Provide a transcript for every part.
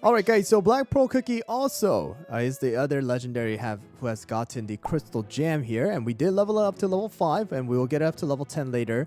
Alright guys, so Black Pearl Cookie also is the other legendary who has gotten the Crystal Gem here. And we did level it up to level 5 and we will get it up to level 10 later.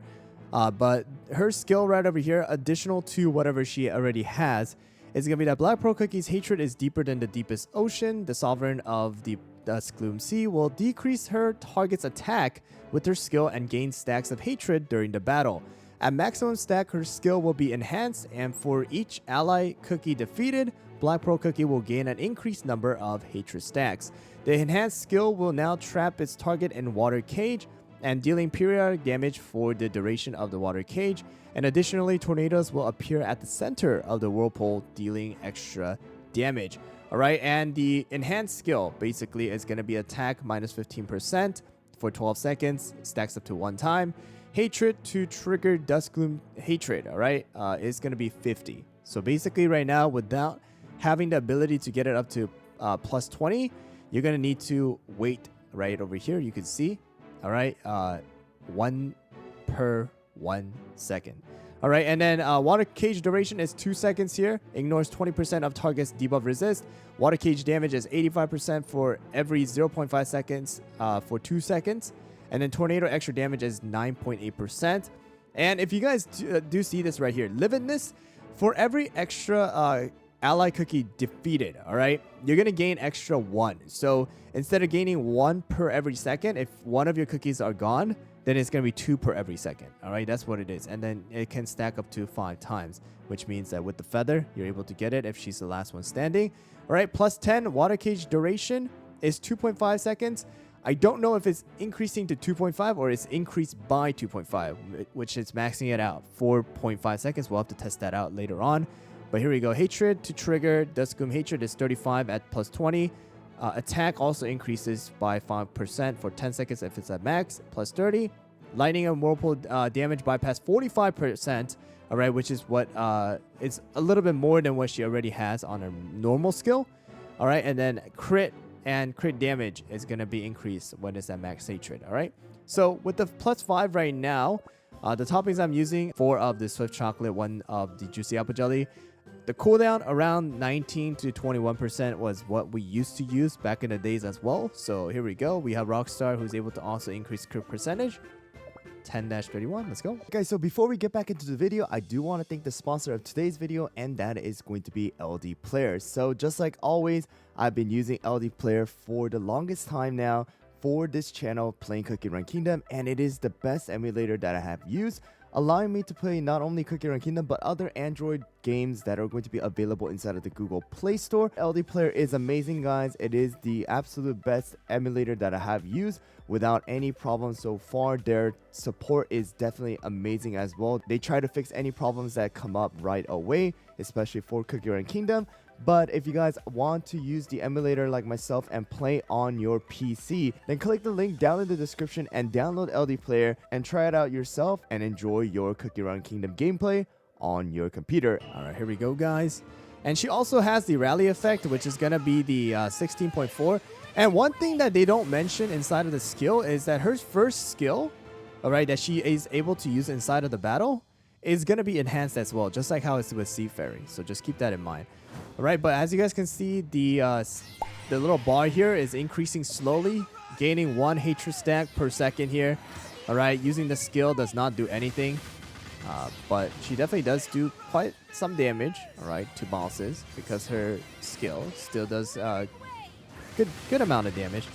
But her skill right over here, additional to whatever she already has, is going to be that Black Pearl Cookie's hatred is deeper than the deepest ocean. The Sovereign of the DUSKGLOOM Sea will decrease her target's attack with her skill and gain stacks of hatred during the battle. At maximum stack, her skill will be enhanced, and for each ally cookie defeated, Black Pearl Cookie will gain an increased number of hatred stacks. The enhanced skill will now trap its target in water cage and dealing periodic damage for the duration of the water cage. And additionally, tornadoes will appear at the center of the whirlpool, dealing extra damage. Alright, and the enhanced skill basically is going to be attack minus 15% for 12 seconds, stacks up to 1 time. Hatred to trigger DUSKGLOOM hatred, alright, is going to be 50. So basically right now, without having the ability to get it up to plus 20, you're going to need to wait right over here. You can see, alright, 1 per 1 second. Alright, and then water cage duration is 2 seconds here. Ignores 20% of target's debuff resist. Water cage damage is 85% for every 0.5 seconds for 2 seconds. And then tornado extra damage is 9.8%. And if you guys do see this right here, lividness, for every extra ally cookie defeated, alright, you're going to gain extra 1. So instead of gaining 1 per every second, if one of your cookies are gone, then it's going to be 2 per every second. Alright, that's what it is. And then it can stack up to 5 times, which means that with the feather, you're able to get it if she's the last one standing. Alright, plus 10, water cage duration is 2.5 seconds. I don't know if it's increasing to 2.5 or it's increased by 2.5, which is maxing it out 4.5 seconds. We'll have to test that out later on. But here we go. Hatred to trigger DUSKGLOOM hatred is 35 at plus 20. Attack also increases by 5% for 10 seconds if it's at max, plus 30. Lightning and whirlpool damage bypass 45%, all right, which is what it's a little bit more than what she already has on her normal skill. All right, and then crit and crit damage is going to be increased when it's at max hatred. All right, so with the plus 5 right now, the toppings I'm using, 4 of the Swift Chocolate, 1 of the Juicy Apple Jelly. The cooldown around 19 to 21% was what we used to use back in the days as well. So here we go. We have Rockstar, who's able to also increase crit percentage. 10-31, let's go. Guys, so before we get back into the video, I do want to thank the sponsor of today's video, and that is going to be LD Player. So just like always, I've been using LD Player for the longest time now for this channel, playing Cookie Run Kingdom, and it is the best emulator that I have used, allowing me to play not only Cookie Run Kingdom but other Android games that are going to be available inside of the Google Play Store. LD Player is amazing, guys. It is the absolute best emulator that I have used without any problems so far. Their support is definitely amazing as well. They try to fix any problems that come up right away, especially for Cookie Run Kingdom. But if you guys want to use the emulator like myself and play on your PC, then click the link down in the description and download LD Player and try it out yourself and enjoy your Cookie Run Kingdom gameplay on your computer. Alright, here we go, guys. And she also has the rally effect, which is going to be the 16.4. And one thing that they don't mention inside of the skill is that her first skill, alright, that she is able to use inside of the battle is going to be enhanced as well, just like how it's with Sea Fairy. So just keep that in mind. Alright, but as you guys can see, the little bar here is increasing slowly, gaining 1 hatred stack per second here. Alright, using the skill does not do anything, but she definitely does do quite some damage, alright, to bosses, because her skill still does good amount of damage.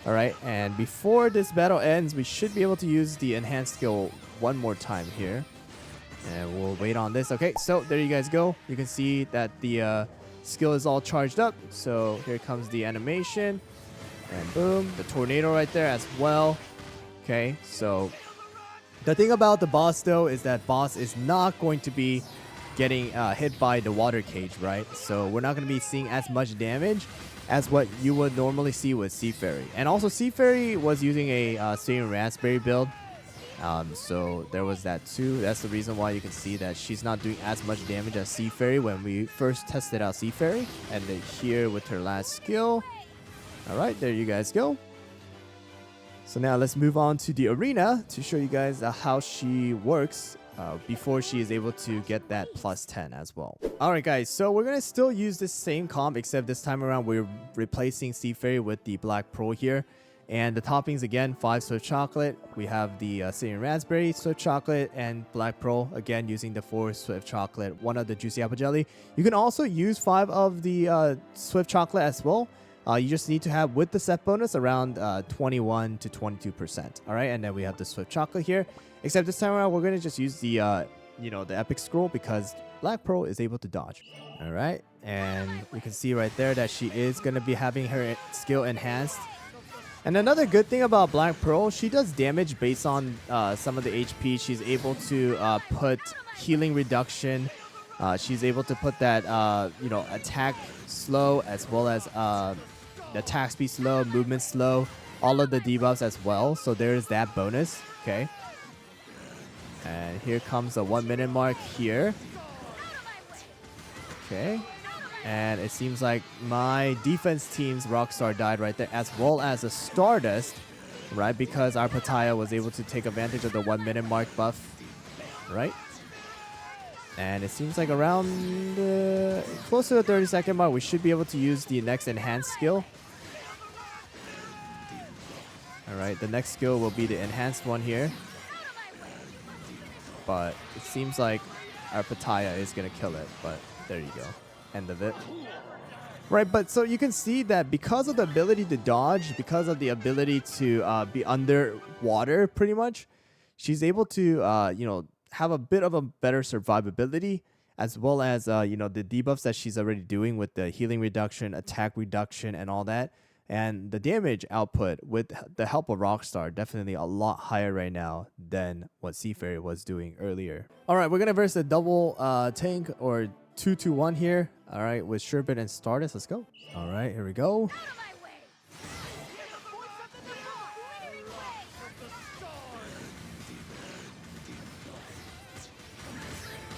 Alright, and before this battle ends, we should be able to use the enhanced skill one more time here. And we'll wait on this. Okay, so there you guys go. You can see that the skill is all charged up. So here comes the animation. And boom, the tornado right there as well. Okay, so the thing about the boss though is that boss is not going to be getting hit by the water cage, right? So we're not going to be seeing as much damage as what you would normally see with Sea Fairy. And also Sea Fairy was using a Stadium Raspberry build. So there was that too. That's the reason why you can see that she's not doing as much damage as Sea Fairy when we first tested out Sea Fairy. And then here with her last skill. Alright, there you guys go. So now let's move on to the arena to show you guys how she works before she is able to get that plus 10 as well. Alright guys, so we're gonna still use this same comp, except this time around we're replacing Sea Fairy with the Black Pearl here. And the toppings again, 5 Swift Chocolate. We have the Syrian Raspberry, Swift Chocolate, and Black Pearl. Again, using the 4 Swift Chocolate, 1 of the Juicy Apple Jelly. You can also use 5 of the Swift Chocolate as well. You just need to have, with the set bonus, around 21 to 22%. Alright, and then we have the Swift Chocolate here. Except this time around, we're going to just use the, the Epic Scroll because Black Pearl is able to dodge. Alright, and you can see right there that she is going to be having her skill enhanced. And another good thing about Black Pearl, she does damage based on some of the HP. She's able to put healing reduction. She's able to put that, attack slow, as well as attack speed slow, movement slow, all of the debuffs as well. So there's that bonus. Okay. And here comes the 1 minute mark here. Okay. And it seems like my defense team's Rockstar died right there, as well as a Stardust, right? Because our Pattaya was able to take advantage of the 1 minute mark buff, right? And it seems like around close to the 30-second mark, we should be able to use the next enhanced skill. Alright, the next skill will be the enhanced one here. But it seems like our Pattaya is going to kill it, but there you go. End of it. Right, but so you can see that because of the ability to dodge, because of the ability to be underwater pretty much, she's able to, have a bit of a better survivability, as well as, the debuffs that she's already doing with the healing reduction, attack reduction, and all that. And the damage output with the help of Rockstar, definitely a lot higher right now than what Sea Fairy was doing earlier. All right, we're going to verse the double tank or 2-2-1 here. All right, with Sherbet and Stardust. Let's go. All right, here we go.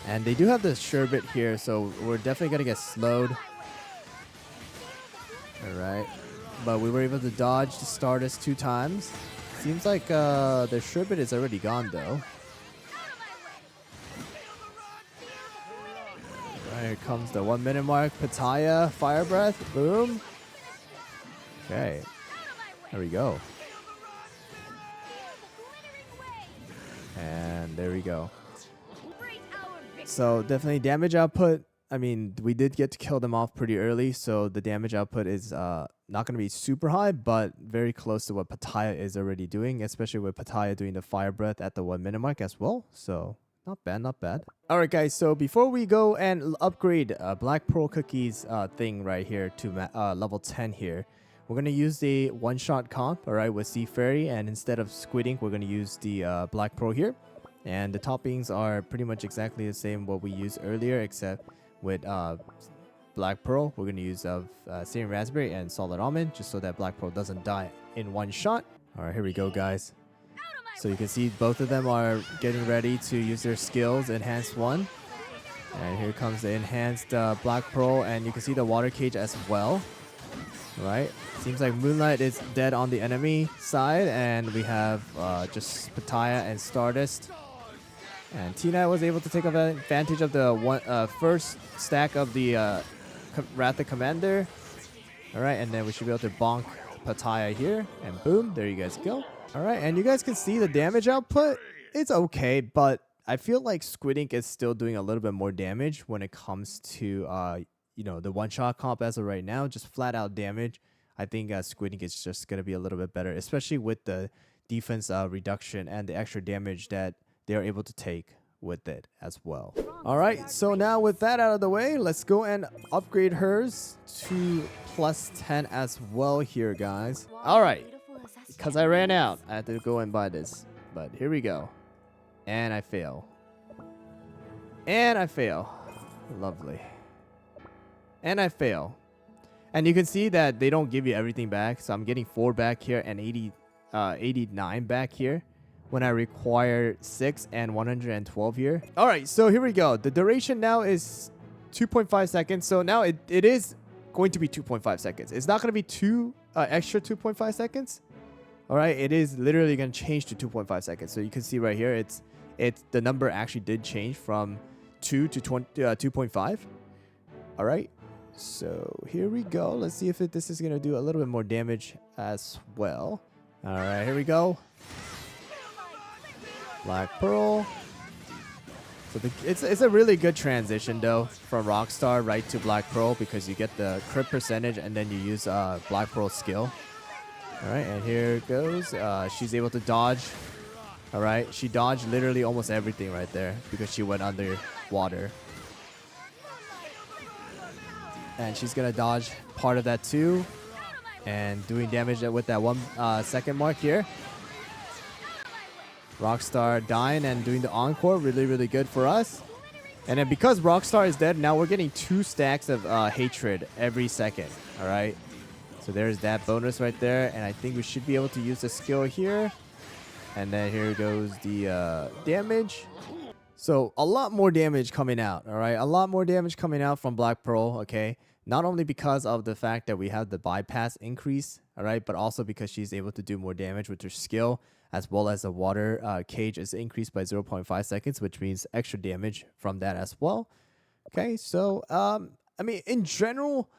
And they do have the Sherbet here, so we're definitely going to get slowed. All right. But we were able to dodge the Stardust 2 times. Seems like the Sherbet is already gone, though. Here comes the 1 minute mark. Pattaya, Fire Breath, boom. Okay, there we go. And there we go. So definitely damage output. I mean, we did get to kill them off pretty early, so the damage output is not going to be super high, but very close to what Pattaya is already doing, especially with Pattaya doing the Fire Breath at the 1 minute mark as well. So not bad, not bad. All right, guys. So before we go and upgrade Black Pearl Cookie's thing right here to level 10 here, we're going to use the one-shot comp, all right, with Sea Fairy. And instead of Squid Ink, we're going to use the Black Pearl here. And the toppings are pretty much exactly the same what we used earlier, except with Black Pearl, we're going to use Syrian Raspberry and Solid Almond, just so that Black Pearl doesn't die in one shot. All right, here we go, guys. So you can see both of them are getting ready to use their skills, Enhanced 1. And here comes the Enhanced Black Pearl, and you can see the Water Cage as well. Right? Seems like Moonlight is dead on the enemy side, and we have just Pattaya and Stardust. And T-Knight was able to take advantage of the first stack of the Wrath of Commander. Alright, and then we should be able to bonk Pattaya here, and boom, there you guys go. Alright, and you guys can see the damage output. It's okay, but I feel like Squid Ink is still doing a little bit more damage when it comes to, the one-shot comp as of right now. Just flat-out damage. I think Squid Ink is just going to be a little bit better, especially with the defense reduction and the extra damage that they're able to take with it as well. Alright, so now with that out of the way, let's go and upgrade hers to plus 10 as well here, guys. Alright. Because I ran out, I had to go and buy this. But here we go. And I fail. And I fail. Lovely. And I fail. And you can see that they don't give you everything back. So I'm getting 4 back here and 89 back here, when I require 6 and 112 here. Alright, so here we go. The duration now is 2.5 seconds. So now it is going to be 2.5 seconds. It's not going to be extra 2.5 seconds. Alright, it is literally going to change to 2.5 seconds. So you can see right here, it's the number actually did change from 2 to 2.5. All right. So here we go. Let's see if this is going to do a little bit more damage as well. All right, here we go. Black Pearl. So it's a really good transition though from Rockstar right to Black Pearl, because you get the crit percentage and then you use Black Pearl's skill. All right, and here it goes. She's able to dodge. All right, she dodged literally almost everything right there because she went under water. And she's gonna dodge part of that too, and doing damage with that 1 second mark here. Rockstar dying and doing the encore, really good for us. And then because Rockstar is dead, now we're getting 2 stacks of hatred every second. All right, so there's that bonus right there, and I think we should be able to use the skill here. And then here goes the damage. So a lot more damage coming out. All right, a lot more damage coming out from Black Pearl. Okay, not only because of the fact that we have the bypass increase, all right, but also because she's able to do more damage with her skill, as well as the water cage is increased by 0.5 seconds, which means extra damage from that as well. Okay, so I mean, in general,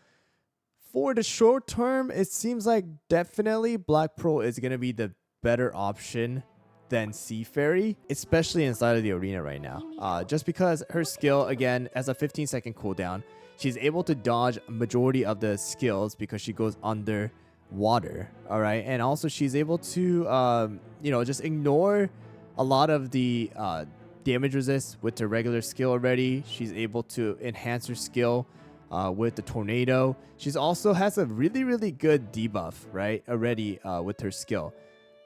for the short term, it seems like definitely Black Pearl is gonna be the better option than Sea Fairy, especially inside of the arena right now. Just because her skill, again, has a 15-second cooldown. She's able to dodge a majority of the skills because she goes under water. All right, and also she's able to just ignore a lot of the damage resist with her regular skill already. She's able to enhance her skill with the tornado. She's also has a really good debuff, right, already with her skill.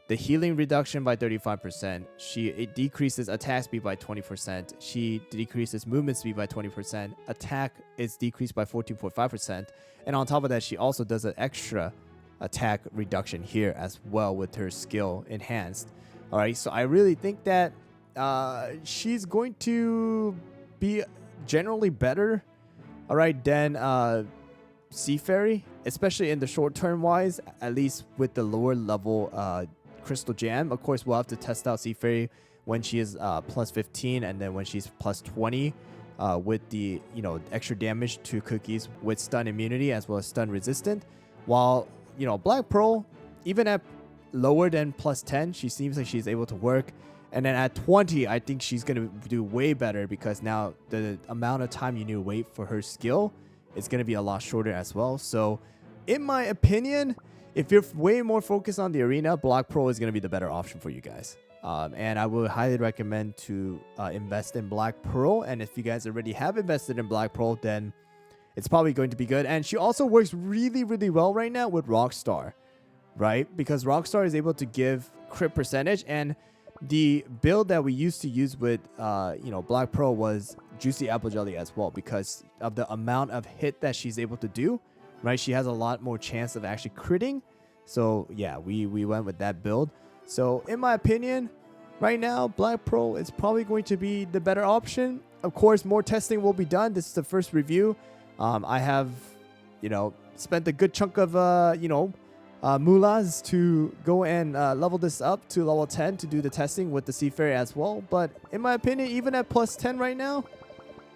The healing reduction by 35%. It decreases attack speed by 20%. She decreases movement speed by 20%. Attack is decreased by 14.5%. And on top of that, she also does an extra attack reduction here as well with her skill enhanced. All right, so I really think that she's going to be generally better, all right, than Sea Fairy, especially in the short term wise, at least with the lower level Crystal Jam. Of course, we'll have to test out Sea Fairy when she is plus 15 and then when she's plus 20 with the extra damage to cookies with stun immunity as well as stun resistant. While Black Pearl, even at lower than plus 10, she seems like she's able to work. And then at 20, I think she's going to do way better because now the amount of time you need to wait for her skill is going to be a lot shorter as well. So in my opinion, if you're way more focused on the arena, Black Pearl is going to be the better option for you guys. And I would highly recommend to invest in Black Pearl. And if you guys already have invested in Black Pearl, then it's probably going to be good. And she also works really well right now with Rockstar, right? Because Rockstar is able to give crit percentage. And the build that we used to use with Black Pearl was Juicy Apple Jelly as well, because of the amount of hit that she's able to do. Right, she has a lot more chance of actually critting. So yeah, we went with that build. So in my opinion, right now, Black Pearl is probably going to be the better option. Of course, more testing will be done. This is the first review. I have, spent a good chunk of, moolahs to go and level this up to level 10 to do the testing with the Sea Fairy as well. But in my opinion, even at plus 10 right now,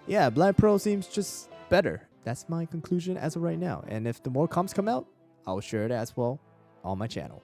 yeah, Black Pearl seems just better. That's my conclusion as of right now. And if the more comps come out, I'll share it as well on my channel.